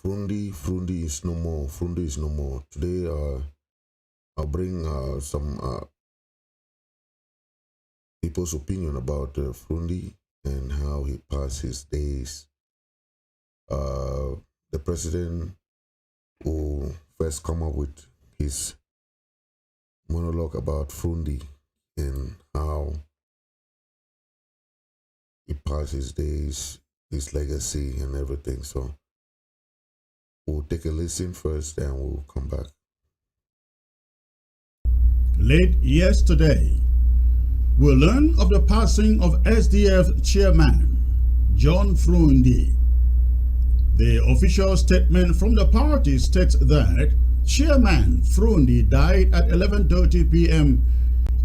Frundi is no more. Frundi is no more. Today, I'll bring some people's opinion about Frundi and how he passed his days. The president who first come up with his monologue about Frundi and how he passed his days, his legacy and everything. So we'll take a listen first and we'll come back. Late yesterday, we learned of the passing of SDF chairman John Frundi. The official statement from the party states that Chairman Frundi died at 11:30 p.m.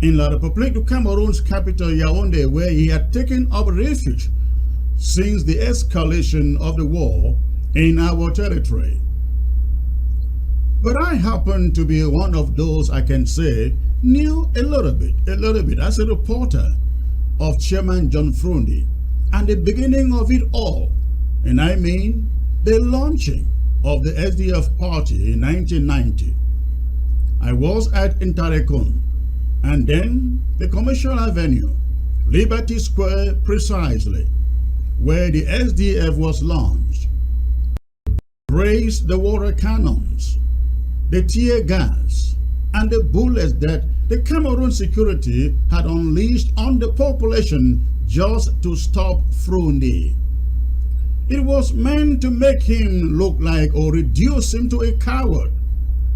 in La République du Cameroon's capital Yaoundé, where he had taken up refuge since the escalation of the war in our territory. But I happen to be one of those, I can say, knew a little bit as a reporter of Chairman John Frundi and the beginning of it all, and I mean the launching of the SDF party in 1990. I was at Intarekun, and then the Commercial Avenue, Liberty Square precisely, where the SDF was launched. Raised the water cannons, the tear gas, and the bullets that the Cameroon security had unleashed on the population just to stop Frundi. It was meant to make him look like or reduce him to a coward.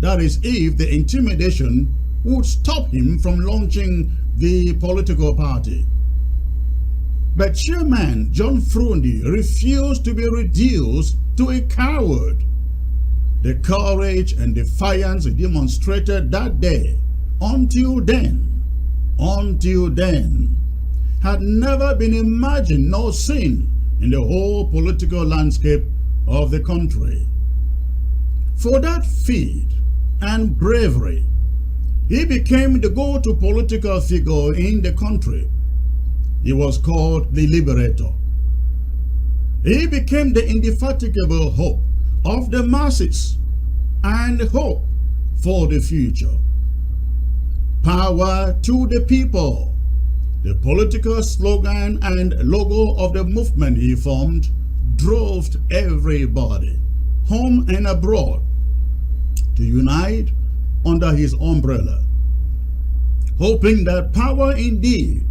That is, if the intimidation would stop him from launching the political party. But Chairman John Frundi refused to be reduced to a coward. The courage and defiance he demonstrated that day, until then, had never been imagined nor seen in the whole political landscape of the country. For that feat and bravery, he became the go-to political figure in the country. He was called the Liberator. He became the indefatigable hope of the masses and hope for the future. Power to the people, the political slogan and logo of the movement he formed, drove everybody, home and abroad, to unite under his umbrella, hoping that power indeed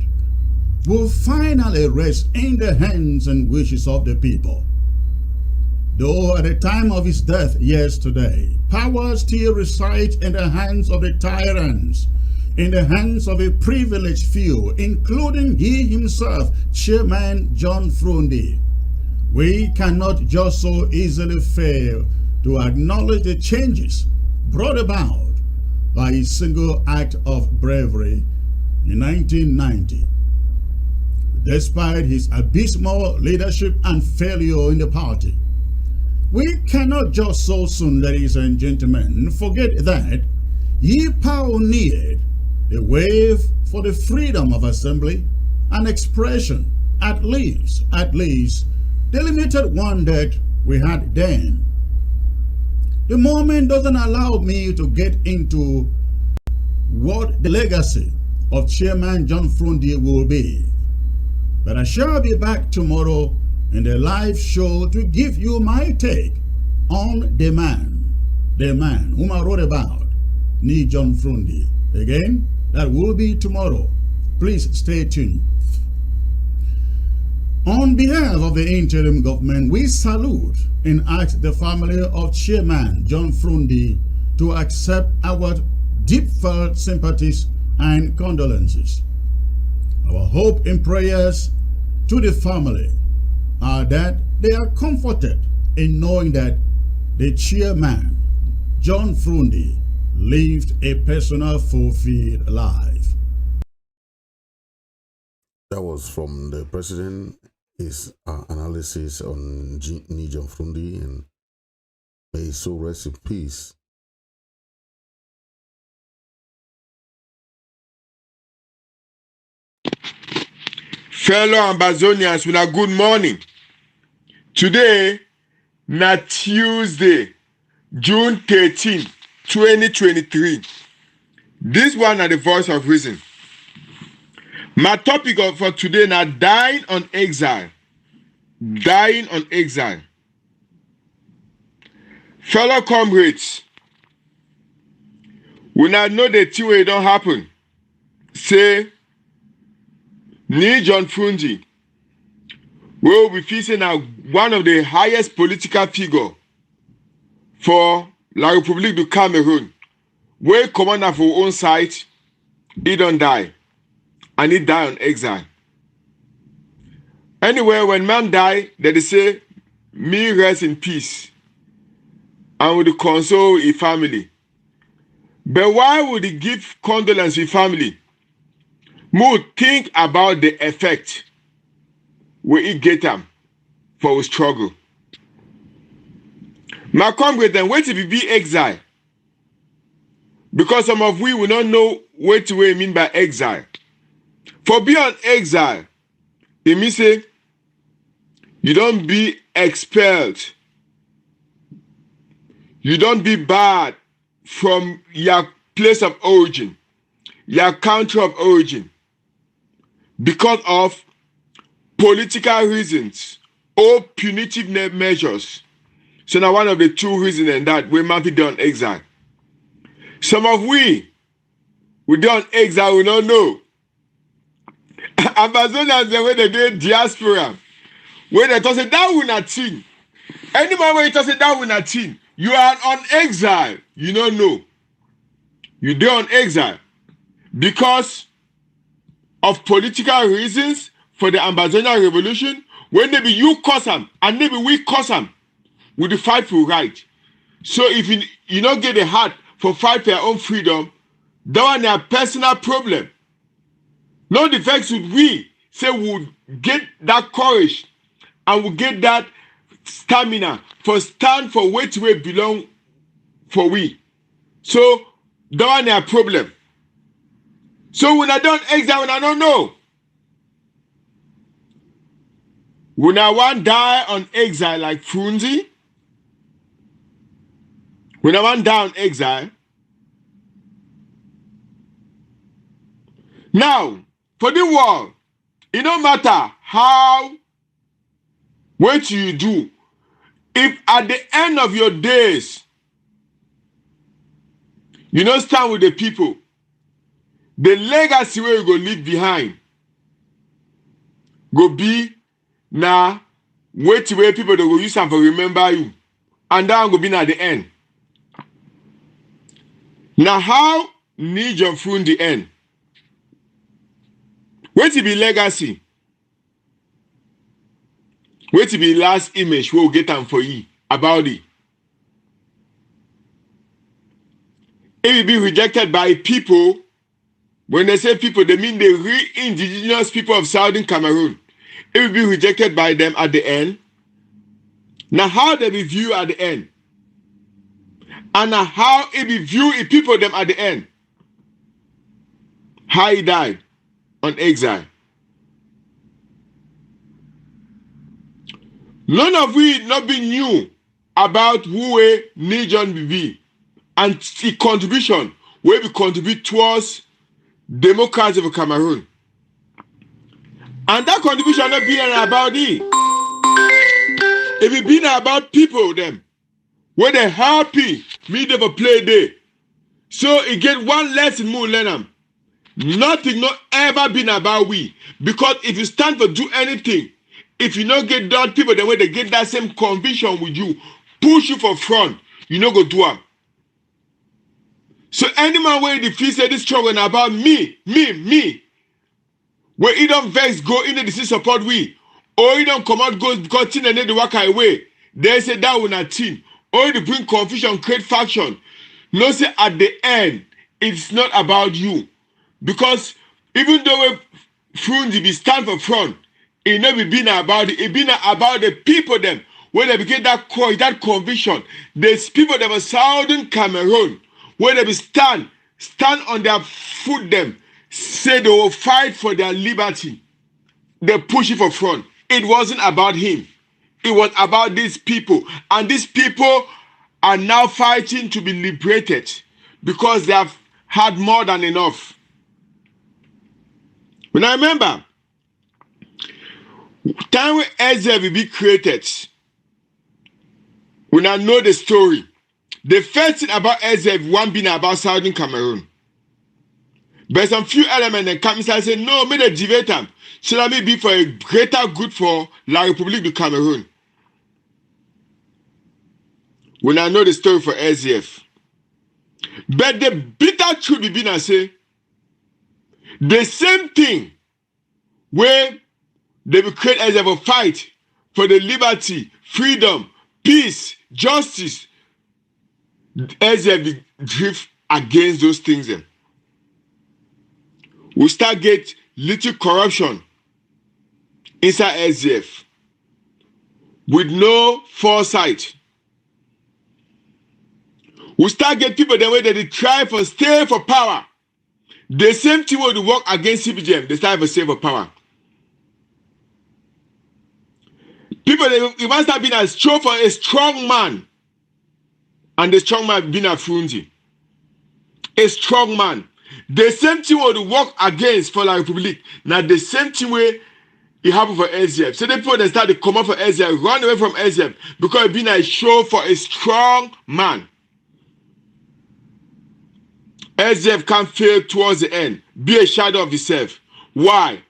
will finally rest in the hands and wishes of the people. Though at the time of his death yesterday, power still resides in the hands of the tyrants, in the hands of a privileged few, including he himself, Chairman John Frundi. We cannot just so easily fail to acknowledge the changes brought about by his single act of bravery in 1990. Despite his abysmal leadership and failure in the party, we cannot just so soon, ladies and gentlemen, forget that he pioneered the wave for the freedom of assembly and expression, at least the limited one that we had then. The moment doesn't allow me to get into what the legacy of Chairman John Frundi will be. But I shall be back tomorrow in the live show to give you my take on the man whom I wrote about, John Frundi. Again, that will be tomorrow. Please stay tuned. On behalf of the interim government, we salute and ask the family of Chairman John Frundi to accept our deep-felt sympathies and condolences. Our hope and prayers to the family are that they are comforted in knowing that the Chairman, John Frundi, lived a personal, fulfilled life. That was from the president, his analysis on John Frundi, and may his soul rest in peace. Fellow Ambazonians, good morning. Today, na Tuesday, June 13, 2023. This one na the voice of reason. My topic for today na dying on exile. Dying on exile. Fellow comrades, we now know the thing wey don happen. Say, John Frundi, wey we feel say na one of the highest political figure for La République du Cameroon, wey commander for own side, he don die, and he die on exile. Anyway, when man die, they say, "Me rest in peace," and would console his family. But why would he give condolence to his family? Mood think about the effect where he get them for his struggle. My comrade, then wait if he be exile. Because some of we will not know what we mean by exile. For be on exile, it means say you don't be expelled. You don't be barred from your place of origin, your country of origin, because of political reasons or punitive measures. So now one of the two reasons in that we might be done exile. Some of we done exile, we don't know. Amazonians, the way they do diaspora, where they talk say that will not thing. Anyone where you talk say that will not thing, you are on exile. You don't know. You do on exile because of political reasons for the Amazonian revolution. When maybe you cause them and maybe we cause them with the fight for right. So if you don't get a heart for fight for your own freedom, that one is a personal problem. No defense would we say would get that courage and would get that stamina for stand for which we belong for we. So that one is a problem. So when I don't exile, when I don't know. When I want die on exile like Frunzi, when I want die on exile. Now, for the world, it don't matter how, what you do. If at the end of your days, you don't stand with the people, the legacy where you go leave behind go be now wait where people they go use them for remember you. And that go be at the end. Now how need your phone the end? Wait to be legacy. Wait to be last image we'll get them for you about it. It will be rejected by people. When they say people, they mean the indigenous people of Southern Cameroon. It will be rejected by them at the end. Now how they be viewed at the end? And now how it be viewed people them at the end? How he died on exile. None of we not be new about who a Nijon be and the contribution where we contribute towards democracy of Cameroon. And that contribution not be about it. If it be about people them, where they happy, me never play day. So it get one lesson more learn them. Nothing not ever been about we. Because if you stand for do anything, if you not get that people the way they get that same conviction with you, push you for front, you not go do them. So any man where the feel say this struggle about me, where he don't vex go in the support we, or he don't come out go because thing and the work away, they say that will not team, or they bring confusion, create faction. No say at the end, it's not about you. Because even though Frundi be stand for front, it never been about it, it been about the people them, when they get that conviction, there's people that were Southern Cameroon, where they be stand on their foot them, say they will fight for their liberty. They push it for front. It wasn't about him. it was about these people. And these people are now fighting to be liberated because they have had more than enough. When I remember, time when SDF will be created, when I know the story, the first thing about SDF, one being about Southern Cameroon. But some few elements that come inside and say, no, me the debate them. Should I be for a greater good for La République du Cameroon? When I know the story for SDF. But the bitter truth be been and say, the same thing where they will create SDF a fight for the liberty, freedom, peace, justice. SDF will drift against those things. We start get little corruption inside SDF with no foresight. We start get people the way that they try for stay for power. The same thing will work against CBGM. They start for stay for power. People they must have been a strong man, and the strong man been a Frundi. A strong man. The same thing will work against for La République. Now the same thing way it happened for SDF. So the people that start to come up for SDF, run away from SDF because it been a show for a strong man. SDF can't fail towards the end. Be a shadow of itself. Why?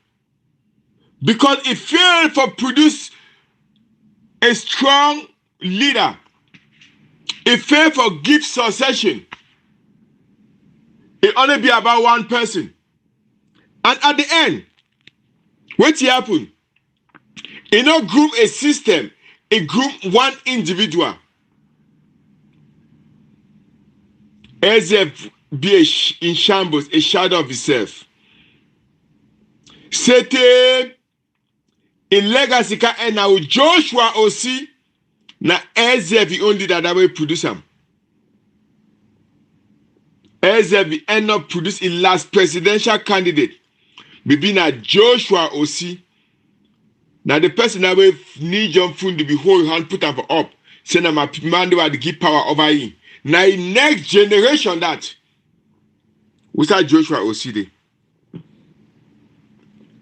Because it failed for produce a strong leader. It failed for give succession. It only be about one person. And at the end, what happened? It not group a system, it group one individual. SDF be in shambles, a shadow of itself. C'était in legacy ka and now Joshua aussi na SDF only that way produce him. SDF end up produce in last presidential candidate. Be na Joshua aussi. Now the person that way need John Fund to be hold hand put up up. Say na my man they to give power over him. Now in next generation that without Joshua Oside.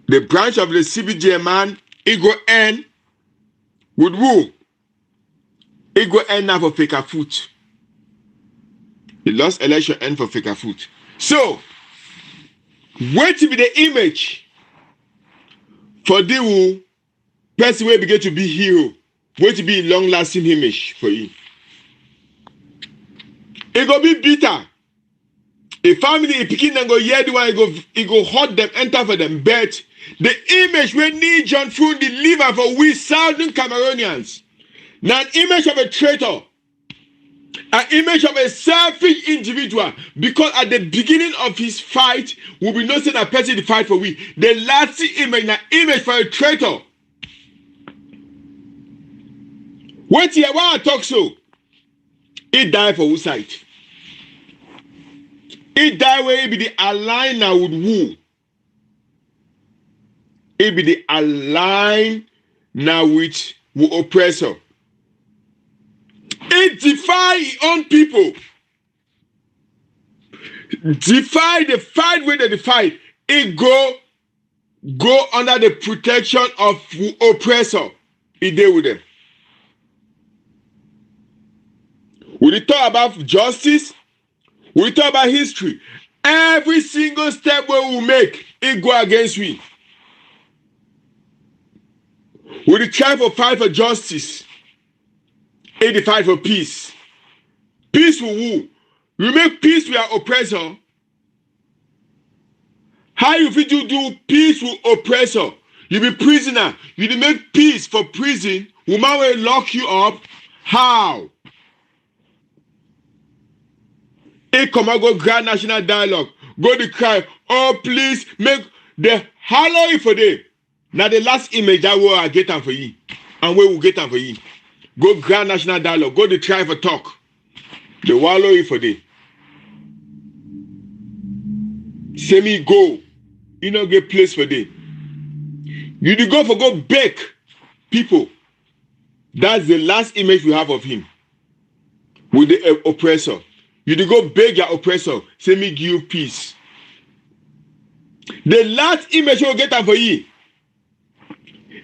The branch of the CBJ man, it go end with who? It go end now for Fake Foot. The last election end for Fake Foot. So, what to be the image for the who person will begin to be hero? What to be a long-lasting image for you? It go be bitter. A family, a picking and go hear the one, it go hurt them, enter for them. But the image we need John Food deliver for we Southern Cameroonians. Now an image of a traitor. An image of a selfish individual. Because at the beginning of his fight, we will not say that person to fight for we. The last image, an image for a traitor. Wait here, why I talk so? He died for whose side? It that way it be the align now with who? It be the align now with who oppressor. It defy his own people. Defy the fight where they fight. It go under the protection of who oppressor. It deal with them. We talk about justice. We talk about history. Every single step we will make, it go against we. We try to fight for justice. It fight for peace. Peace with who? We make peace with our oppressor. How you fit to do peace with oppressor? You be prisoner. You make peace for prison. Woman will lock you up. How? It come and go grand national dialogue. Go to cry. Oh, please make the hollow for them. Now the last image that we will get them for you. And we will get them for you. Go grand national dialogue. Go to try for talk. The wallow for them. Say me go. You know get place for them. You do go for go beg people. That's the last image we have of him with the oppressor. You to go beg your oppressor, say me give you peace. The last image we'll get for you.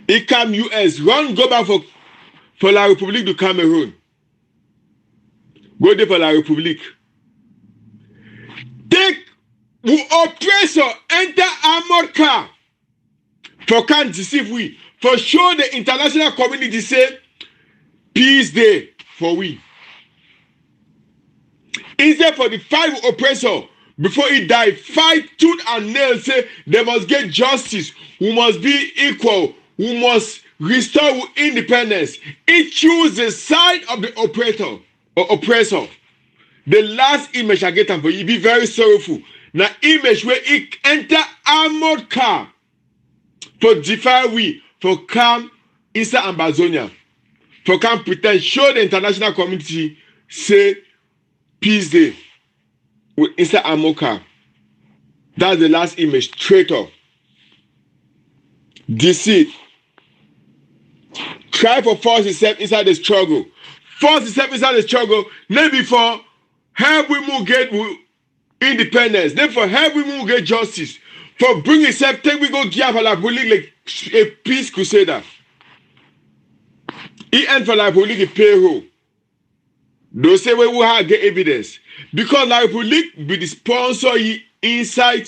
It come US, run go back for La République du Cameroon. Go there for La République. Take the oppressor enter armored car. For can't deceive we. For sure the international community say peace day for we. Instead for the five oppressor before he die, fight tooth and nail, say they must get justice. We must be equal. We must restore independence. He choose the side of the oppressor or oppressor. The last image I get for you be very sorrowful. Now image where he enter armored car for defy we for come inside Amazonia. For come pretend show the international community say peace day with inside armored car. That's the last image. Traitor. Deceit. Try for force itself inside the struggle. Force itself inside the struggle. Maybe for help we move get independence. Then for help we move get justice. For bring itself, take we go give for la police like a peace crusader. He end for la police a payroll. Those say we will have get evidence. Because la Republique be the sponsor inside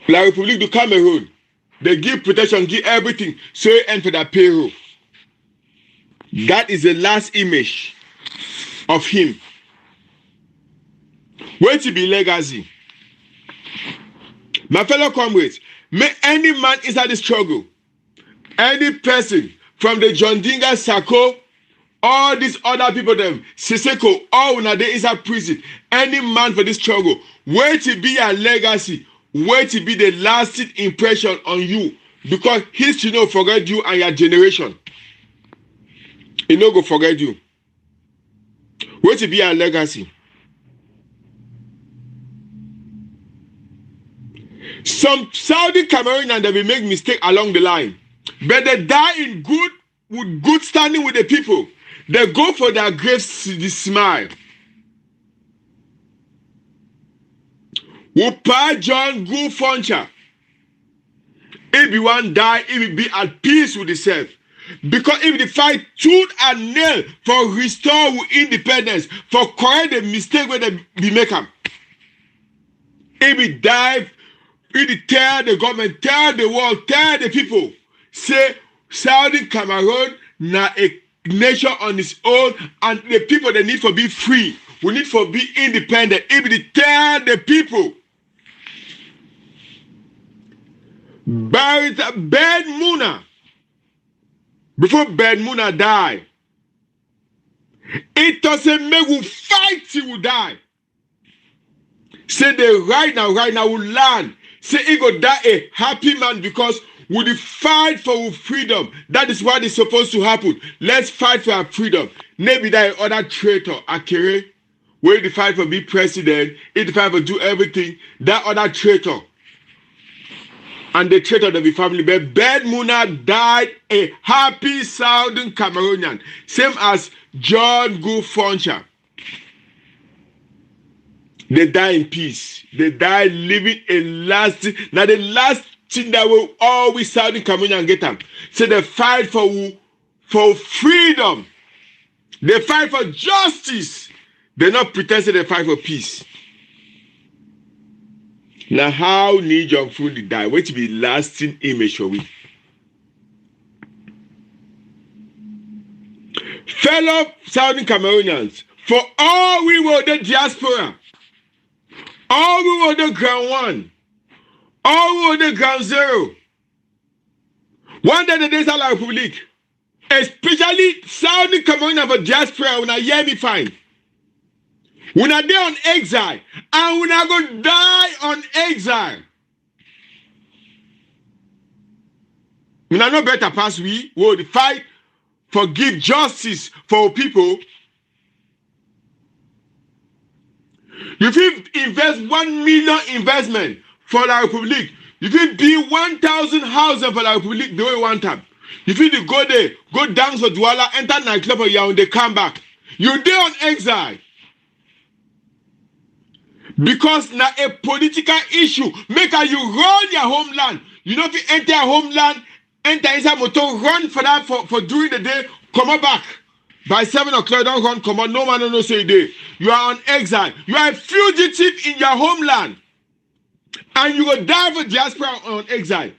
La République du Cameroon. They give protection, give everything, so you enter that payroll. That is the last image of him. Where to be legacy? My fellow comrades, may any man inside the struggle, any person from the John Dinga Sako, all these other people, them Siseko, all when they inside prison, any man for this struggle, where to be a legacy? Where to be the lasting impression on you, because history no forget you and your generation. It no go forget you. Where to be a legacy? Some Saudi Cameroonians they will make mistake along the line, but they die in good standing with the people. They go for their graves to smile. Upa John Gu Foncha. If you want die, if you be at peace with yourself. Because if they fight tooth and nail for restore independence, for correct the mistake where they make them. If we die, if they tear the government, tear the world, tear the people. Say Saudi Cameroon na a nation on its own, and the people they need to be free. We need to be independent. If they tear the people. Buried Ben Muna. Before Ben Muna died, it doesn't make we fight till we die. Say the right now we learn. Say he go die a happy man because we fight for our freedom. That is what is supposed to happen. Let's fight for our freedom. Maybe that other traitor, Akere, where the fight for be president, he the fight for do everything. That other traitor. And the traitor of the family, but Ben Muna died a happy Southern Cameroonian, same as John Gu Foncha. They die in peace. They die living a lasting. Now the last thing that will always Southern Cameroonian get them. So they fight for freedom. They fight for justice. They not pretend they fight for peace. Now, how need your food die? What to be lasting image for we? Fellow Southern Cameroonians, for all we were the diaspora, all we were the ground one, all we were the ground zero. One day the days of La République, especially Southern Cameroonians for diaspora, when I hear me fine. When I there on exile, and when I go die on exile, when I know better pass we will fight for give justice for people. You will invest 1 million investment for La République. You will build 1,000 houses for La République the way one time. You fit dey go there, go dance for Douala, enter nightclub for Yaounde, come back. You dey on exile. Because na a political issue. Make you run your homeland. You know if you enter your homeland, enter inside motor, run for that for during the day, come back. By 7 o'clock, don't run, come on. No man no say day. You are on exile. You are a fugitive in your homeland. And you will die for diaspora on exile.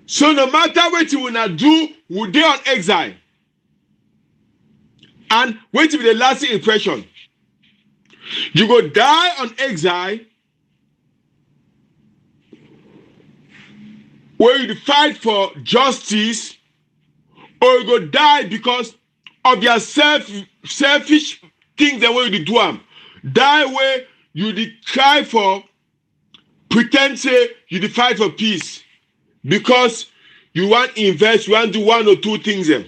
So no matter what you will not do, we dey on exile. And wait till the lasting impression. You go die on exile where you fight for justice, or you go die because of your selfish things the way you do them. Die where you cry for, pretend say you fight for peace. Because you want to invest, you want to do 1 or 2 things them.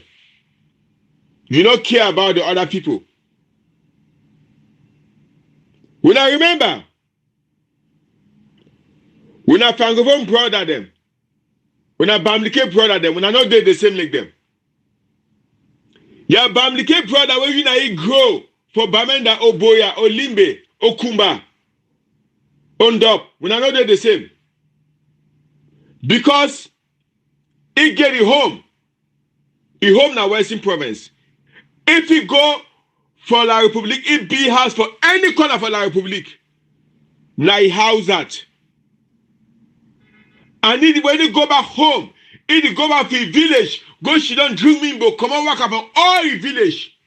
You don't care about the other people. When I remember, when I Francophone brother them, when I Bamlike brother them, when I not did the same like them. Yeah, Bamlike brother, when you know grow for Bamenda, Oboya, Olimbe, Okumba, Ondop, when I not did the same. Because he get it home. He home na Western Province. If he go for La Republique, he be house for any corner for La Republique. Now he house that. And when he go back home, he go back to his village, go she don't drink mimbo, come on work up on all his village.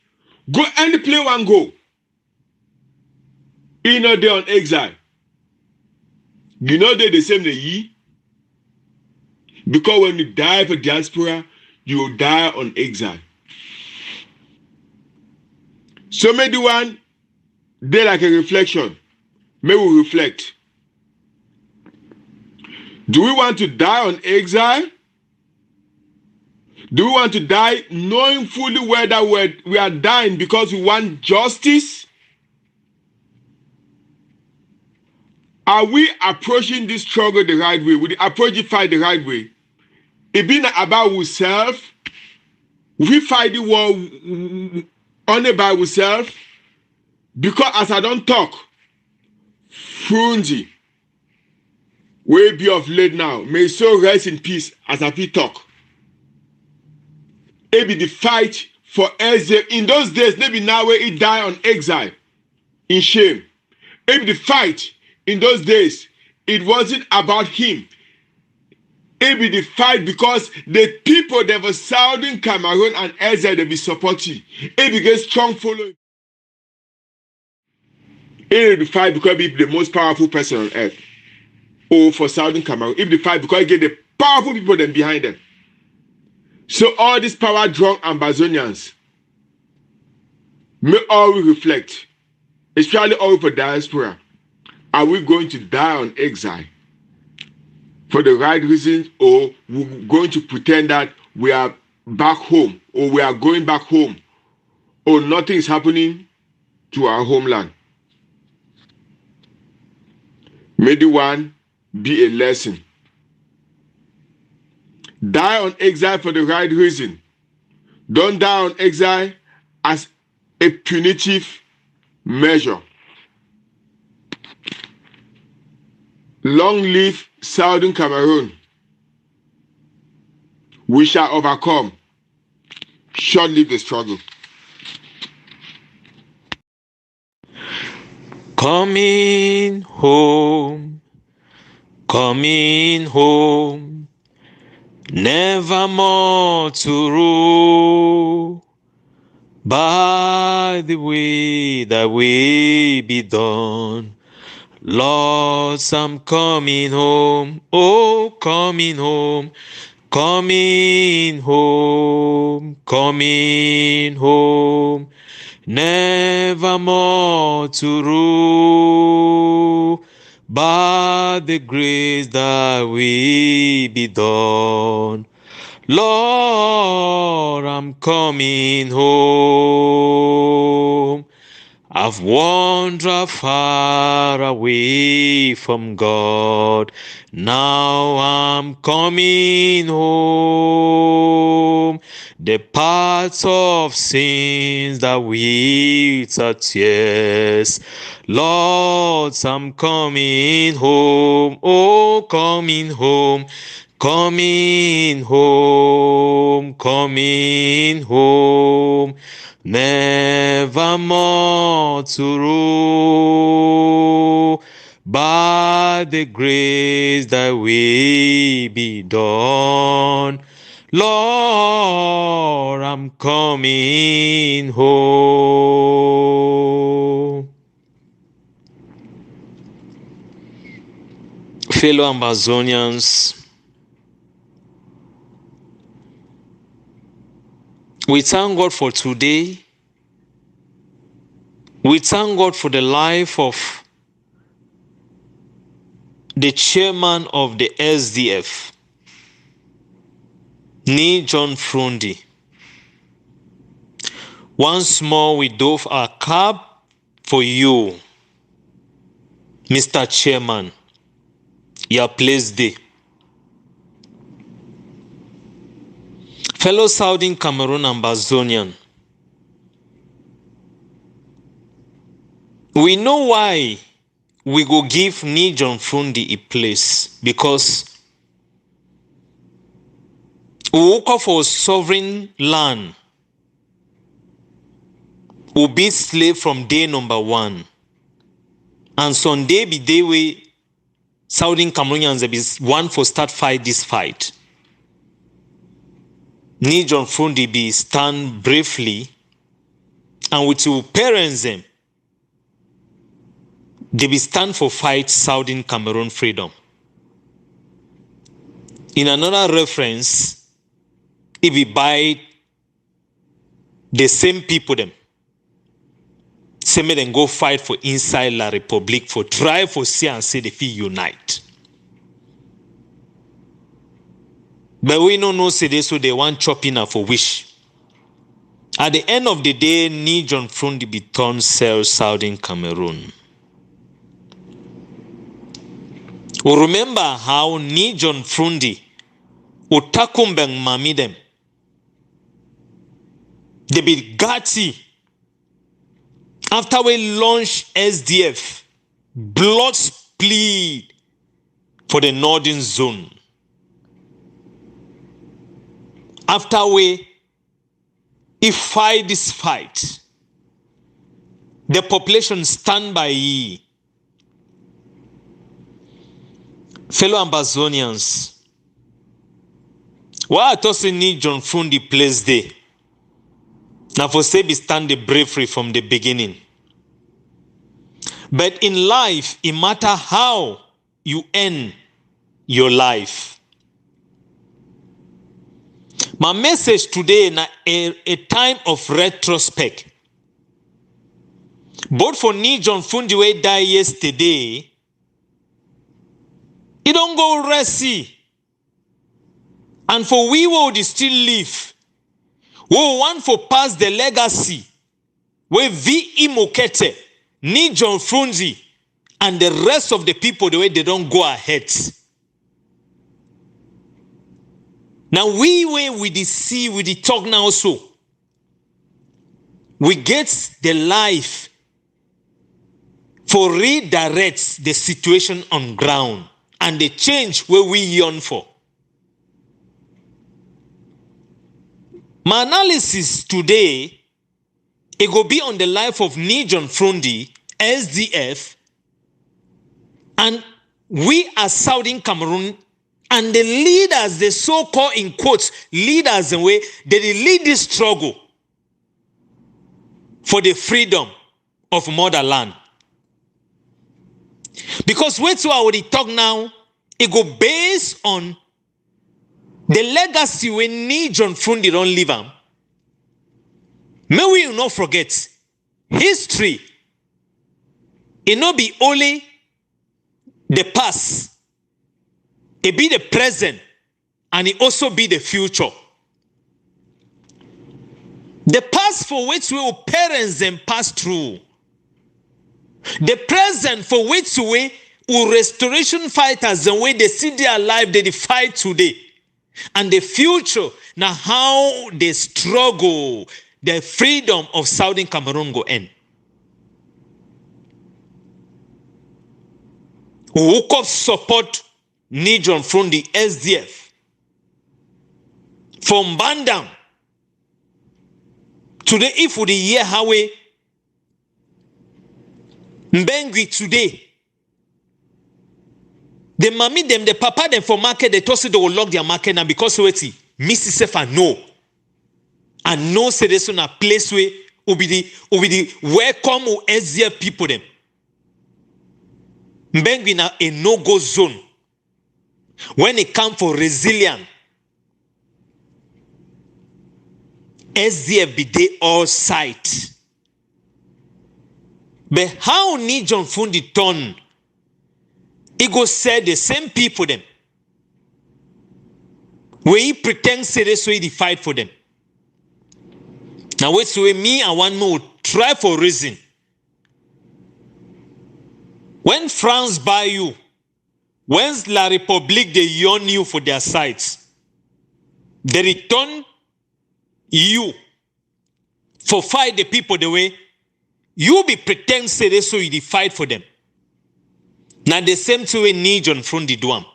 Go any place one go. He not there on exile. You know they the same the ye. Because when you die for diaspora, you will die on exile. So maybe one day like a reflection. May we reflect. Do we want to die on exile? Do we want to die knowing fully whether we are dying because we want justice? Are we approaching this struggle the right way? Will we approach the fight the right way? It be not about ourselves. We fight the war only by ourselves. Because as I don't talk, Frunzi will be of late now. May so rest in peace as I feel talk. It be the fight for SDF. In those days, maybe now where he died on exile, in shame. It be the fight. In those days, it wasn't about him. It be the fight because the people that were Southern Cameroon and SDF they be supporting. It became strong following. It be the fight because he be the most powerful person on earth. Or for Southern Cameroon, it be the fight because he get the powerful people then behind them. So all these power drunk Ambazonians, may all we reflect, especially all for diaspora. Are we going to die on exile for the right reasons, or we're going to pretend that we are back home, or we are going back home, or nothing is happening to our homeland? May the one be a lesson. Die on exile for the right reason. Don't die on exile as a punitive measure. Long live Southern Cameroon. We shall overcome. Short live the struggle. Coming home, coming home, never more to rule by the way that we be done. Lord, I'm coming home, oh, coming home, coming home, coming home, never more to rule by the grace that we be done. Lord, I'm coming home. I've wandered far away from God. Now I'm coming home. The paths of sins that weeds are tears. Lord, I'm coming home. Oh, coming home. Coming home, coming home, never more to rule, by the grace that we be done. Lord, I'm coming home. Fellow Amazonians, we thank God for today. We thank God for the life of the chairman of the SDF, Nee John Frundi. Once more, we doff our cap for you, Mr. Chairman. Your place day. Fellow Southern Cameroon Ambazonian, we know why we go give Nee John Frundi a place, because we work for sovereign land. We be slave from day number one. And Sunday be day we Southern Cameroonians be one for start fight this fight. Nee John Frundi be stand bravely, and with your parents them, they be stand for fight Southern Cameroon freedom. In another reference, it be by the same people them. Say me then go fight for inside La Republic for try for see and say they feel unite. But we no know say they so they want chopping up for wish. At the end of the day, Nee John Frundi be turned sell Southern Cameroon. We remember how Nee John Frundi utakumbeng mami them. They be gatti. After we launch SDF, blood split for the northern zone. After we fight this fight, the population stand by ye. Fellow Ambazonians, why I thought Nee John Frundi place there? Now for say be stand the bravery from the beginning. But in life, it matter how you end your life. My message today na a time of retrospect. Both for Nee John Frundi wey die yesterday, it don't go rest. And for we will still live, we want for pass the legacy where V. Imokete, Nee John Frundi, and the rest of the people the way they don't go ahead. Now we with the see, with the talk now also, we get the life for redirect the situation on ground and the change where we yearn for. My analysis today, it will be on the life of Nee John Frundi, SDF, and we as Southern Cameroon, and the leaders, the so-called in quotes, leaders in way, they lead this struggle for the freedom of motherland. Because wait till I already talk now, it go based on the legacy when Nee John Frundi don't leave am. May we not forget, history, it not be only the past, it be the present, and it also be the future. The past for which our parents then pass through, The present for which way restoration fighters and way they see their life, they fight today. And the future, now how they struggle, the freedom of Southern Cameroon go end. Who could support Nijon from the SDF? From Bandam. Today, if we hear how we Mbengui today, the mommy them, the papa them for market, they told say they will lock their market now because wait, Mrs. Sefa no. And no say this on a place where will be the welcome or SDF people them. Mbengui na a no-go zone. When it comes for resilience, SDF be they all sight. But how Nijon Fundi turn? He go say the same people them. Where he pretends say this way he fight for them. Now wait so me and one more try for reason. When France buy you, when La République they yearn you for their sites, they return you for fight the people the way you be pretend say this so you fight for them. Now the same two way Nijon from the Duam.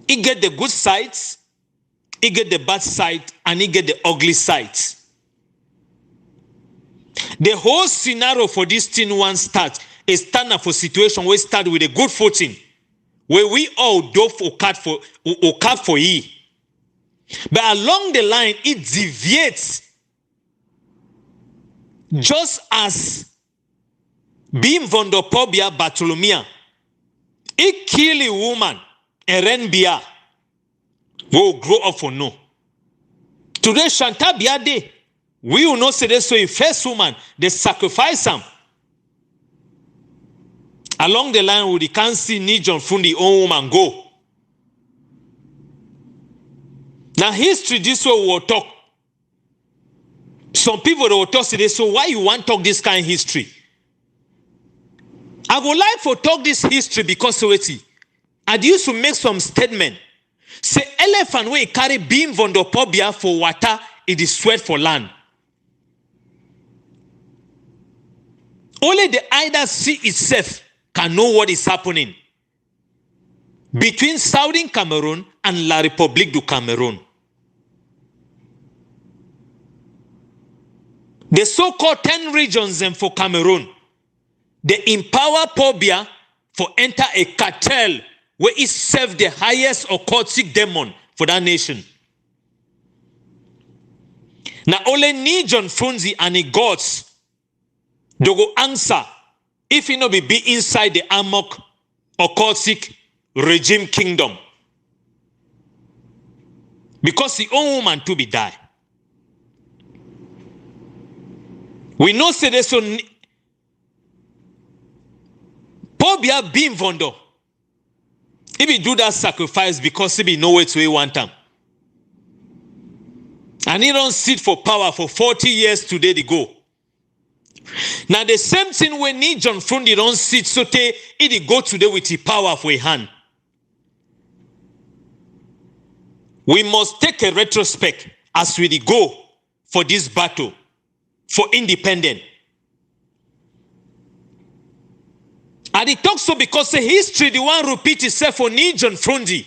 He get the good sides, he get the bad side, and he get the ugly sides. The whole scenario for this thing one start is stand up for situation where start with a good footing, where we all dove or cut for ye. But along the line, it deviates. Just as Bim Vondopobia Bartolomea, it kill a woman, Erenbia, will grow up for no. Today, Shanta Biade, we will not say this so a first woman, they sacrifice him. Along the line, we can't see Nijon Fundi own woman go. Now, history, this way we will talk. Some people they will talk today, so why you want to talk this kind of history? I would like to talk this history because I used to make some statement. Say elephant wey carry beam vondopobia for water, it is sweat for land. Only the Ida Sea itself can know what is happening between Southern Cameroon and La République du Cameroon. The so-called 10 regions for Cameroon, they empower Pobia for enter a cartel where it serves the highest occultic demon for that nation. Now only Nijon Funzi and the gods they go answer if he not be inside the amok occultic regime kingdom. Because the own woman to be die. We know say this on Pobia being vondo. He be do that sacrifice because he be nowhere to want him. And he don't sit for power for 40 years today to go. Now the same thing when Nijon Fundi don't sit so he go today with the power for a hand. We must take a retrospect as we go for this battle for independence. And it talks so because the history, the one repeat itself for Nijon Fundi.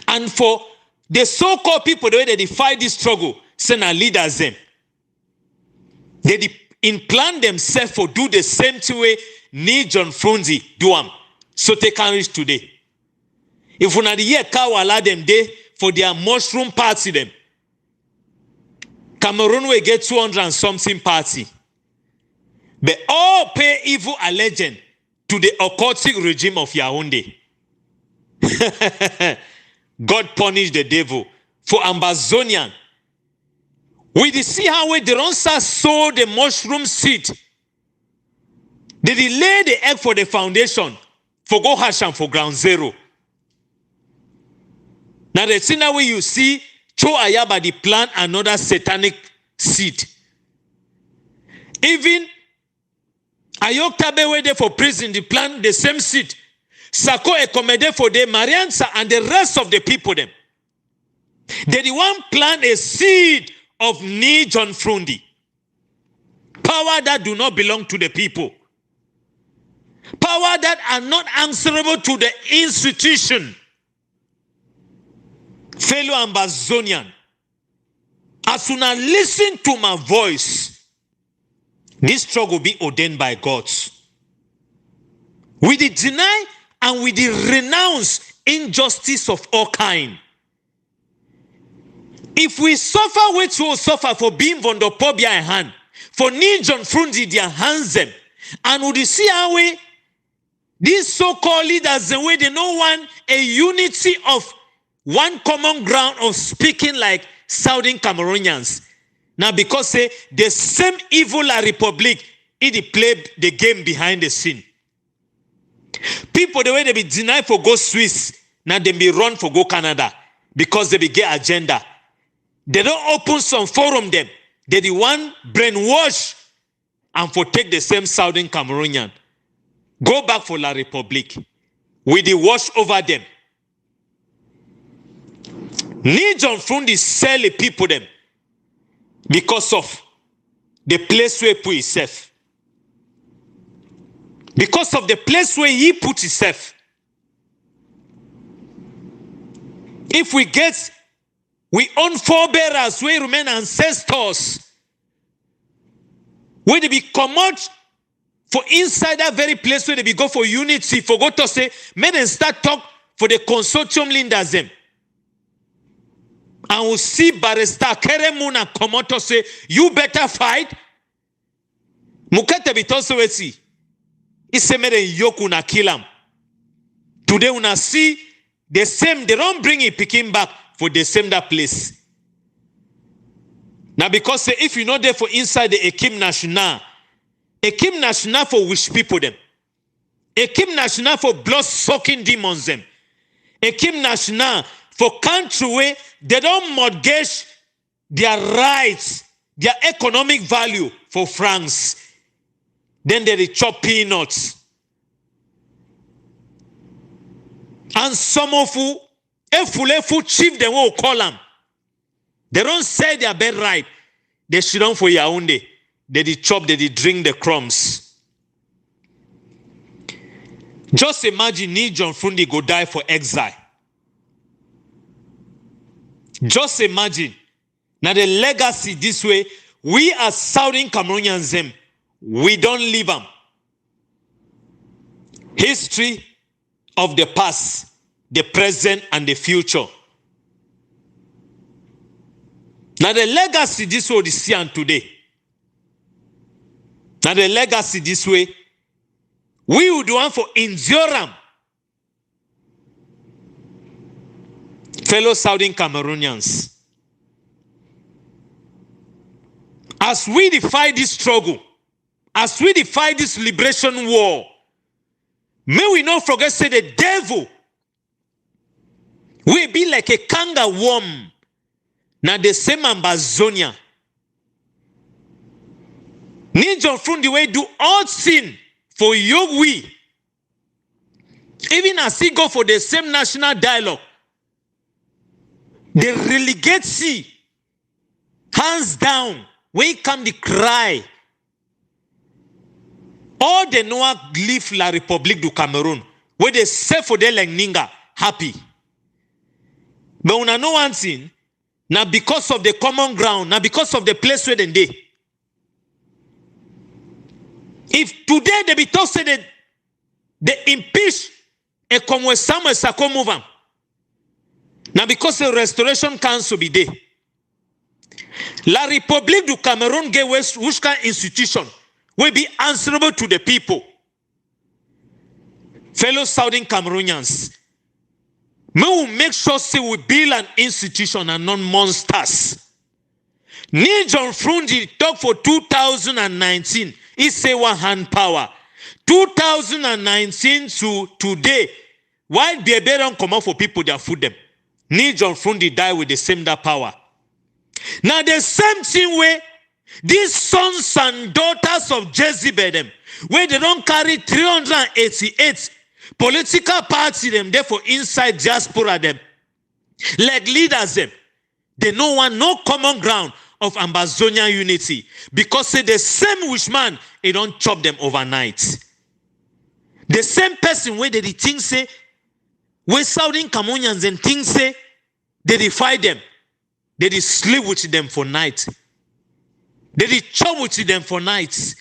And for the so-called people, the way they fight this struggle, send our leaders them. They implant themselves for do the same thing way Nijon Fundi do them. So they can reach today. If we not hear cow allow them there for their mushroom party them. Cameroon will get 200 and something party. But all pay evil allegiance to the occultic regime of Yaoundé. God punish the devil for Ambazonian. We see how the Ronsa sow the mushroom seed. They lay the egg for the foundation for go Hasham for ground zero. Now the thing that way you see Cho Ayaba the plant another satanic seed. Even Ayoktabe were there for prison, they plant the same seed. Sako accommodate for the Mariansa and the rest of the people them. They the one plant a seed of Ni John Frundi. Power that do not belong to the people. Power that are not answerable to the institution. Fellow Ambazonian, as soon as listen to my voice, this struggle will be ordained by God. We did deny and we did renounce injustice of all kind. If we suffer, which will suffer for being Vondophobia in hand, for Ni John Frundi their hands them, and would you see how we these so-called leaders the way they don't want a unity of one common ground of speaking like Southern Cameroonians. Now because say the same evil La Republic, it play the game behind the scene. People the way they be denied for go Swiss, now they be run for go Canada because they be get agenda. They don't open some forum them. They the one brainwash and for take the same Southern Cameroonian. Go back for La Republic. We the wash over them. Ni John Frundi sell the people them because of the place where he put himself. Because of the place where he put himself. If we own forebearers, we remain ancestors. Where they be come out for inside that very place where they be go for unity, for go to say, may them start talk for the consortium leaders them. And we'll see Barrister Keremuna come out to say, you better fight. Mukete bitonso wesi. Ise me den yoku na kill him. Today una see the same, they don't bring it picking back for the same that place. Now because say, if you know there for inside the Ekim National for which people them? Ekim National for blood-sucking demons them. Ekim National for country where they don't mortgage their rights, their economic value for France. Then they chop peanuts. And some of who, if chief they will call them. They don't say their bed right. They should on for Yaoundé. They chop, they drink the crumbs. Just imagine Ni John Frundi go die for exile. Just imagine. Now the legacy this way, we as Southern Cameroonians, them, we don't leave them. History of the past, the present, and the future. Now the legacy this way, this year and today. Now the legacy this way, we would want for Inzoram. Fellow Southern Cameroonians. As we defy this struggle, as we defy this liberation war, may we not forget say the devil will be like a kangaroo worm. Now the same Ambazonia. Ni John Frundi way do all sin for you we. Even as he go for the same national dialogue, they relegate see hands down. When come the cry, all the Noah leave La République du Cameroon, where they say for them like Ninga, happy. But when I know one thing, now because of the common ground, now because of the place where they. If today they be told that they impeach a Comwe Samuel Sako movement, now because the Restoration Council be there, La République du Cameroon get which kind institution will be answerable to the people. Fellow Southern Cameroonians, we will make sure say we build an institution and not monsters. Ni John Frundi talk for 2019. He say one hand power. 2019 to today, while Bebe don't come out for people that food them, Ni John Frundi die with the same that power. Now the same thing way These sons and daughters of Jezebel, them, where they don't carry 388 political party, them, therefore inside diaspora, them, like leaders, them, they no want no common ground of Ambazonian unity because say the same wish man, he don't chop them overnight. The same person where they think say, where Southern Cameroonians and things say, they defy them, they sleep with them for night. They chop with them for nights.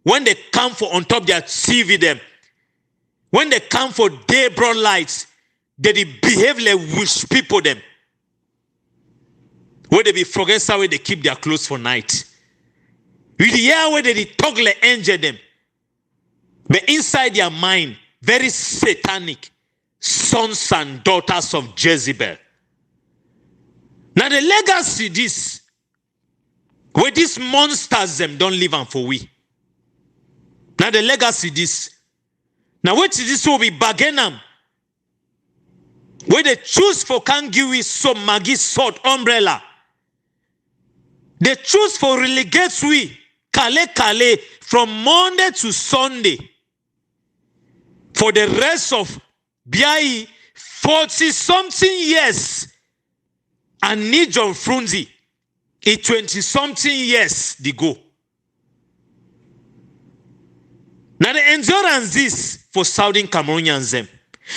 When they come for on top their TV them, when they come for day broad lights, they behave like wish people them. Where they be forget how they keep their clothes for night. With the air where they talk like angel them. But inside their mind, very satanic sons and daughters of Jezebel. Now the legacy this, where these monsters them don't live on for we. Now the legacy this. Now what is this will be bargainam? Where they choose for Kangiwi so Magi sword umbrella. They choose for relegate we Kale from Monday to Sunday. For the rest of BIE 40-something years. And Nijon Frunzi, 20-something years they go. Now the endurance is for Southern Cameroonians them.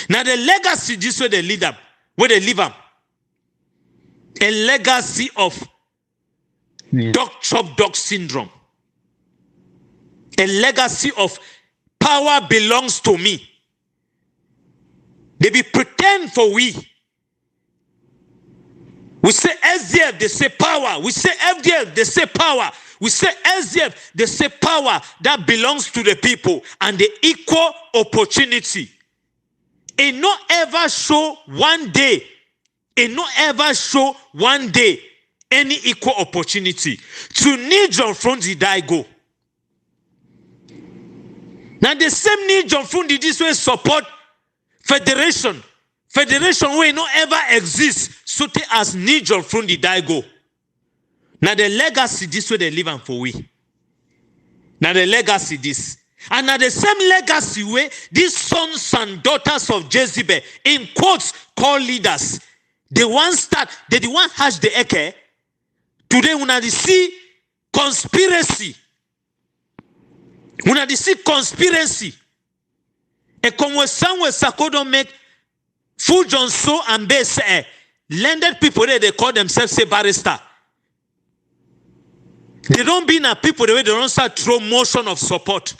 Now the legacy this way they lead up, where they live up. A legacy of dog chop dog syndrome. A legacy of power belongs to me. They be pretend for we. We say SDF, they say power. We say FDF, they say power. We say SDF, they say power that belongs to the people and the equal opportunity. It not ever show one day. It not ever show one day any equal opportunity. To Nijon Frundi die go. Now the same Nijon Frundi this way support federation. Federation way no ever exists. So as Nijon Frundi die go. Now the legacy this way they live on for we. Now the legacy this. And now the same legacy way these sons and daughters of Jezebel in quotes call leaders. They want start, they the one hash the eke. Today when I see conspiracy. When I see conspiracy. And come somewhere Sako don't make Full Johnson and base landed people there they call themselves say barrister. They don't be na people the way they don't start throw motion of support.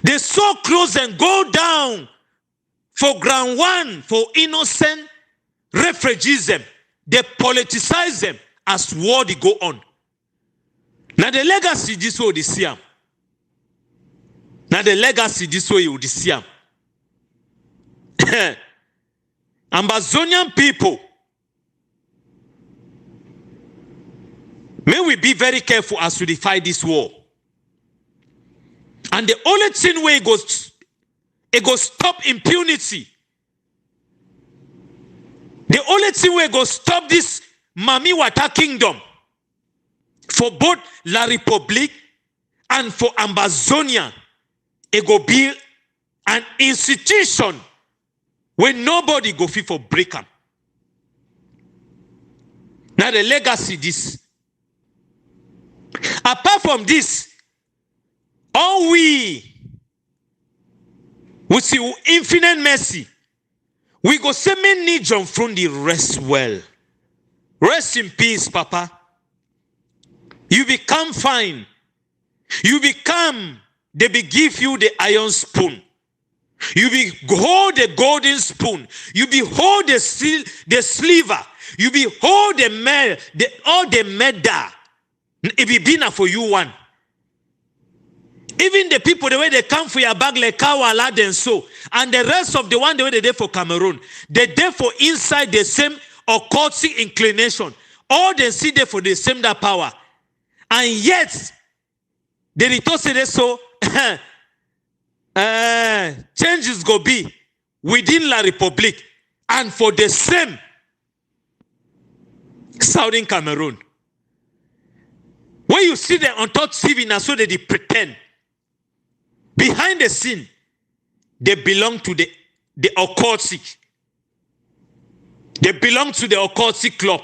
They so close and go down for ground one for innocent refugees them. They politicize them as war they go on. Now the legacy this way they see them. Now the legacy this way you see them. Ambazonian people, may we be very careful as we fight this war. And the only thing where it goes stop impunity. The only thing where it goes stop this Mami Wata kingdom for both La République and for Ambazonia, it go be an institution where nobody go fit for break up. Now the legacy this. Apart from this, all we see infinite mercy. We go say me need John Frundi rest well. Rest in peace, Papa. You become fine. You become, they be give you the iron spoon. You be hold the golden spoon. You be hold the sliver. You be hold all the medal. It be bina for you one. Even the people, the way they come for your bag like Kawala and so, and the rest of the one the way they there for Cameroon, they there for inside the same occultic inclination. All they see there for the same that power. And yet, they return say this so changes go be within La République and for the same Southern Cameroon. When you see them on top TV, now so they pretend. Behind the scene, they belong to the occultic. They belong to the occultic club.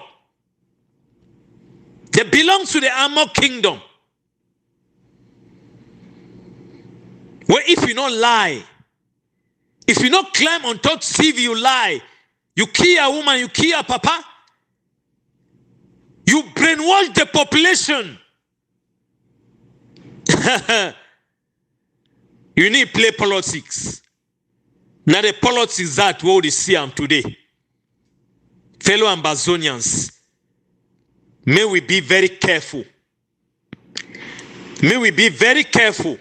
They belong to the armor kingdom. Where if you not lie, if you not climb on top TV, you lie. You kill a woman, you kill a papa. You brainwash the population. You need to play politics. Now the politics that what we see today. Fellow Ambazonians, may we be very careful. May we be very careful.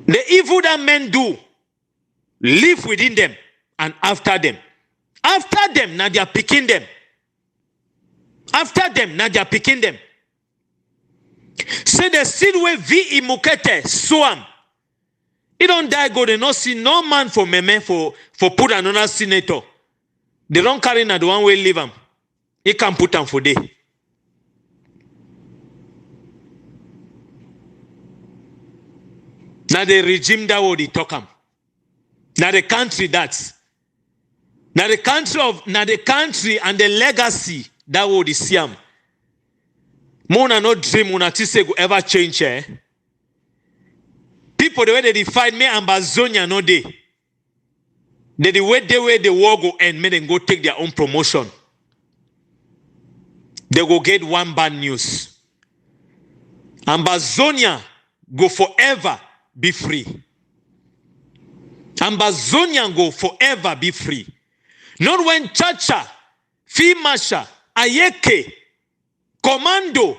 The evil that men do, live within them and after them. After them, now they are picking them. After them, now they are picking them. Say the seed where V imukete swam. He don't die go, they not see no man for meme for put another senator. They don't carry na the one way leave him. He can put him for day. Now the regime that would talk him. Now the country that's. Now the country and the legacy that would see him. Mona no dream una tise go ever change People the way they fight me Ambazonia no day. The way the war go end, make them go take their own promotion. They go get one bad news. Ambazonia go forever be free. Ambazonia go forever be free. Not when Chacha, Fimasha, Ayeke, Commando,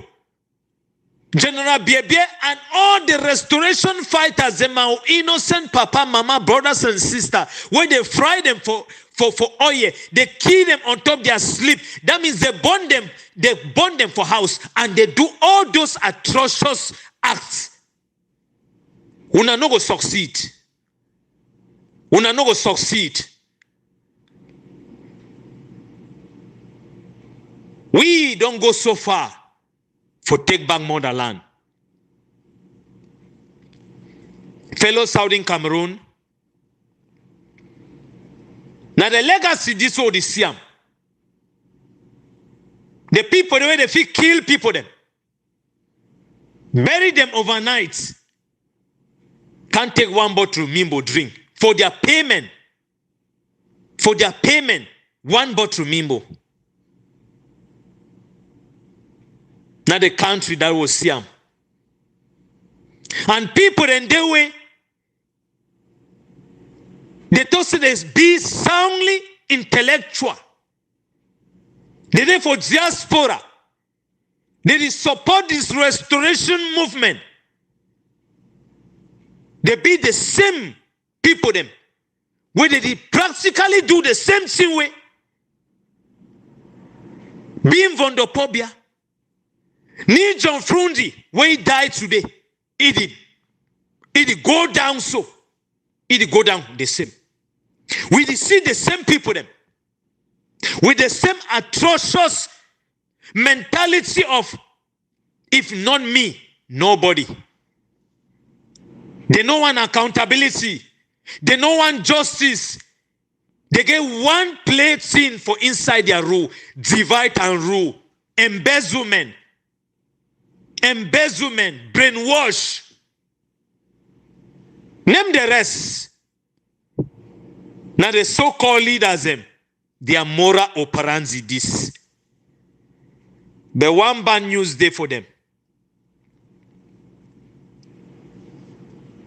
General Biebie, and all the restoration fighters, them are innocent papa, mama, brothers and sisters, when they fry them for oil, they kill them on top of their sleep. That means they burn them for house, and they do all those atrocious acts. Una no go succeed. Una no go succeed. We don't go so far for take back motherland. Fellow Southern Cameroon. Now the legacy this all is Siam. The people the way they feel kill people them. Bury them overnight. Can't take one bottle Mimbo drink. For their payment. One bottle Mimbo. Not the country that was Siam. And people in their way, they told us be soundly intellectual. They therefore diaspora. They support this restoration movement. They be the same people them. Where they practically do the same thing way. Being Vondophobia. Nijon Frundi, when he died today, he did go down so. He did go down the same. We did see the same people them. With the same atrocious mentality of, if not me, nobody. They no want accountability. They no want justice. They get one plate thing for inside their rule. Divide and rule. Embezzlement, brainwash. Name the rest. Now the so-called leaders, they are moral operandi this. The one bad news day for them.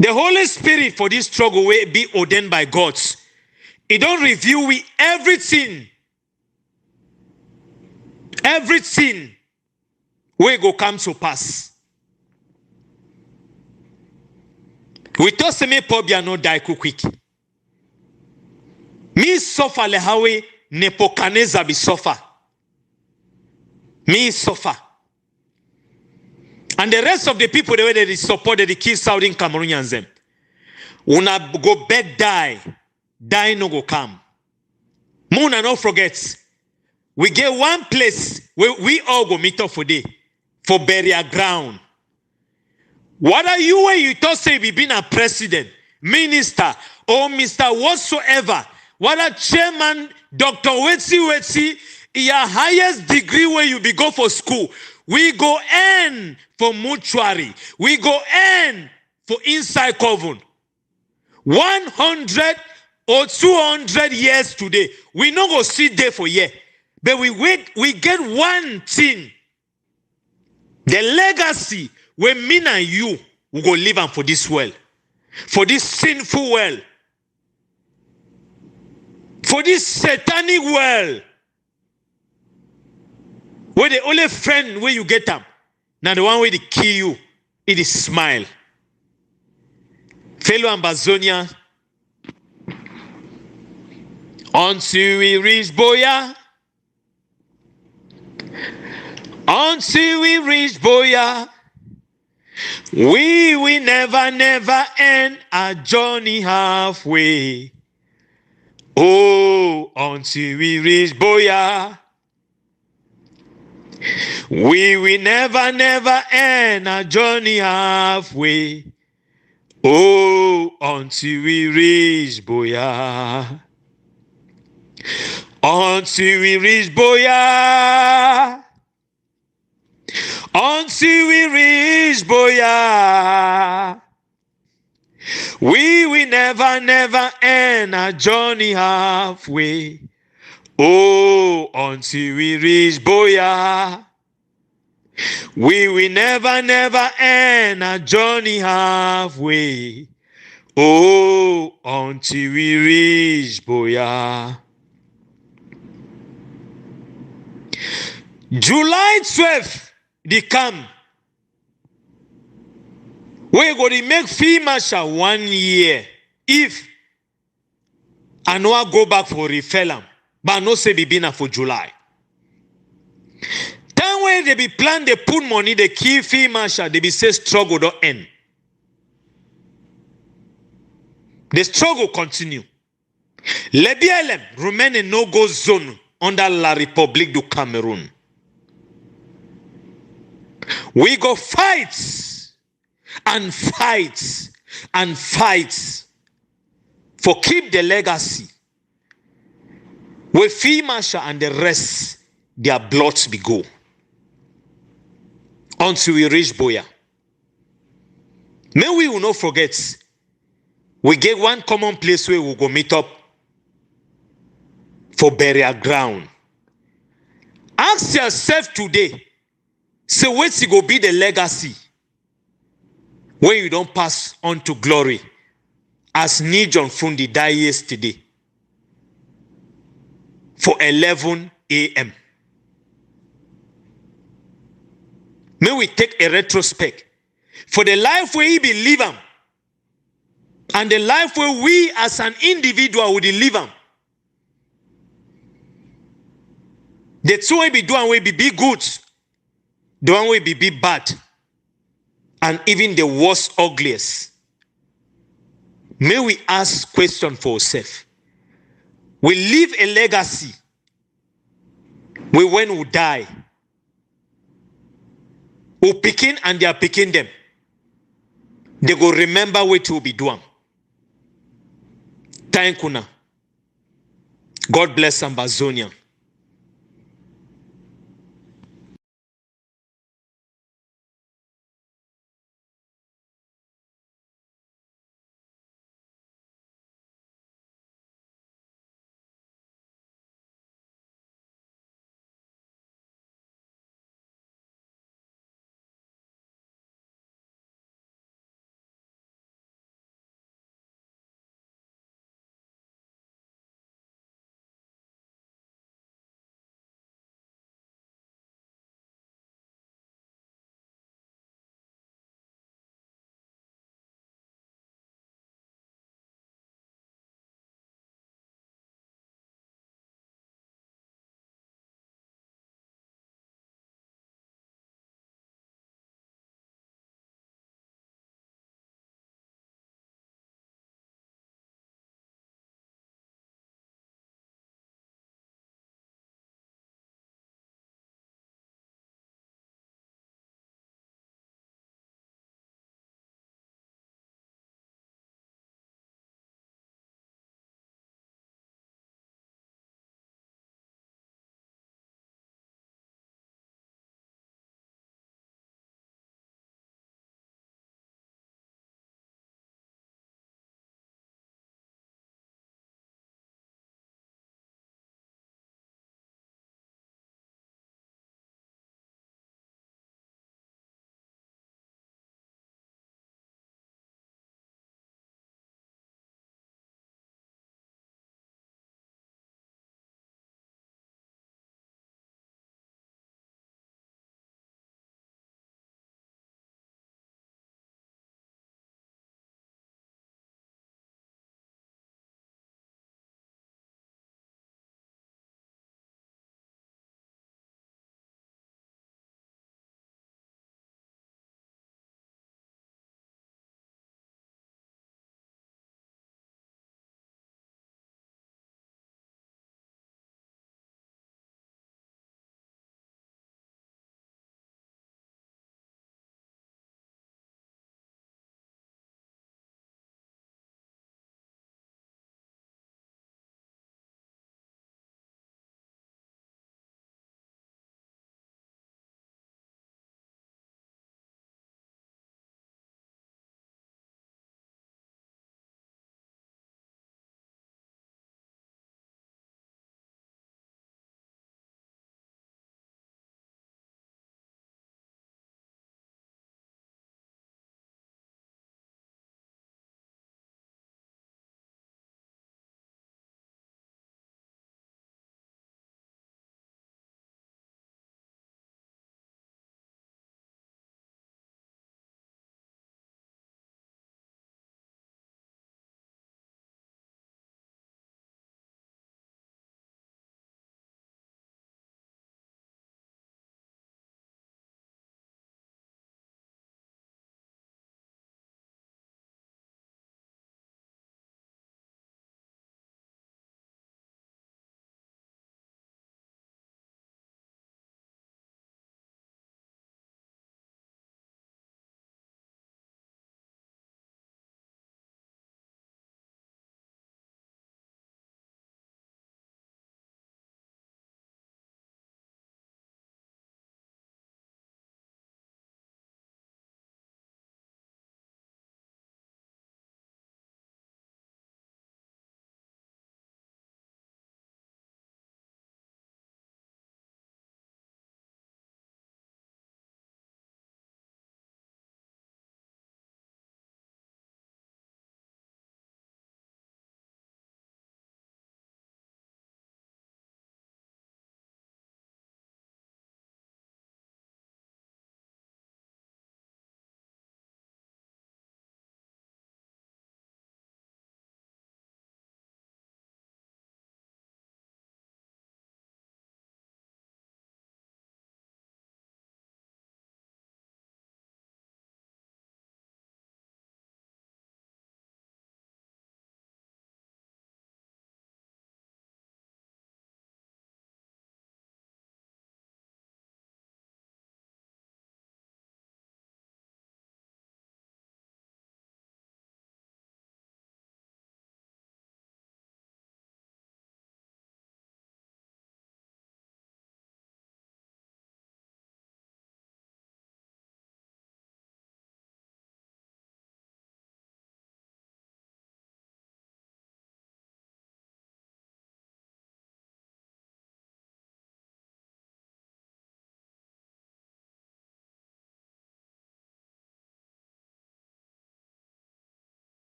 The Holy Spirit for this struggle will be ordained by God. It don't review we everything. Everything will go come to pass. We thought se me pobia no die quick. Me suffer le hawe Nebuchadnezzar be suffer. Me suffer. And the rest of the people the way they supported the key Southern Cameroonians them. Una go bed die. Die no go come. Muna no forget. we get one place where we all go meet up for day, for burial ground. What are you when you thought say we been a president, minister, or Mr. whatsoever? What a chairman, Dr. Wetsi, your highest degree where you be go for school. We go end for mortuary. We go end for inside coven. 100 or 200 years today. We not go sit there for year. But we get one thing. The legacy where me and you will go live on for this world. For this sinful world. For this satanic world. Where the only friend where you get them. Now the one where they kill you. It is smile. Fellow Ambazonia. Until we reach Boya. Until we reach Boya. We will never end our journey halfway. Oh, until we reach Boya. We will never end our journey halfway. Oh, until we reach Boya. Until we reach Boya. Until we reach Boya. We will never end our journey halfway. Oh, until we reach Boya. We will never end our journey halfway. Oh, until we reach Boya. July 12th, they come. We're going to make field marshal 1 year. If I know I go back for referendum, but I know say be been for July. Then when they be plan, they put money, they kill field marshal, they be say struggle don't end. The struggle continue. Le BLM remain a no-go zone under La République du Cameroon. We go fight and fight and fight for keep the legacy. Where field marshal and the rest, their blood be go. Until we reach Boya. May we will not forget, we get one common place where we go meet up for burial ground. Ask yourself today, so what's go be the legacy when you don't pass on to glory as Nijon Fundi died yesterday for 11 a.m. May we take a retrospect for the life where he be living and the life where we as an individual would live. The two way be doing will be good, the one will be bad, and even the worst, ugliest. May we ask question for ourselves. We leave a legacy. We when we die. We picking and they are picking them. They go remember what will be doing. Thank you. God bless Ambazonia.